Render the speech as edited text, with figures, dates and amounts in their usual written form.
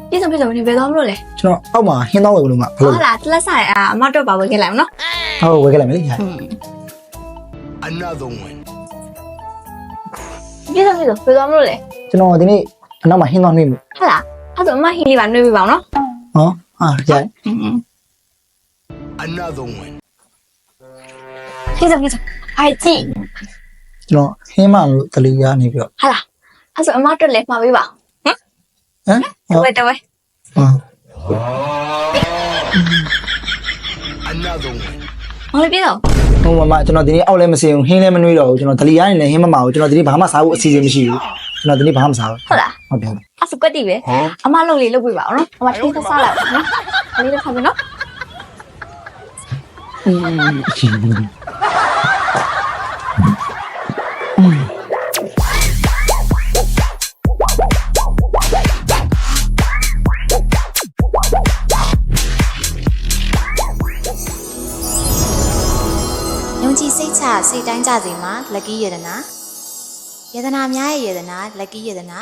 ပြည့်စုံနေဘယ်တော့မလို့လဲ ကျွန်တော်အောက်မှာဟင်းသောဝယ်လို့မှဘလို့ ဟုတ်လားတလက်ဆိုင်အမတော့ပါဝယ်ခဲ့လိုက်မနော် ဟုတ်ဝယ်ခဲ့လိုက်မယ်လေ Another one. ပြည့်စုံဘယ်တော့မလို့လဲ ကျွန်တော်ဒီနေ့အနောက်မှာဟင်းသောနှွေးမှု ဟုတ်လားအဲ့ဆိုအမဟင်းလေးပါနှွေးပြပါအောင်နော် ဟောဟာကြိုက် Another one. ပြည့်စုံအားကြည့် ကျွန်တော်ဟင်းမလို့တလီကနေပြီးတော့ ဟုတ်လားအဲ့ဆိုအမတော့လဲမှာပေးပါဟမ် ဟမ် တဝဲ ဟော Another one. မလေးပြည့်စုံ ဟိုမကျွန်တော်ဒီနေ့အောက်လည်းမစင်ဘူးဟင်းလည်းမနှွေးတော့ဘူးကျွန်တော်တလီကနေလည်းဟင်းမမအောင်ကျွန်တော်ဒီနေ့ဘာမှစားဖို့အစီအစဉ်မရှိဘူးကျွန်တော်ဒီနေ့ဘာမှမစားဘူး ဟုတ်လား ဟုတ်တယ် အဲ့ဆိုကွက်တီပဲအမလုပ်လေးလုပ်ပြပါအောင်နော်အမတီးစားလိုက်နော်လေးတော့ခါမယ်နော် ယုံကြည်စိတ်ချစိတ်တိုင်းကြစီမှာ lucky ယတနာယတနာများရဲ့ယတနာ lucky ယတနာ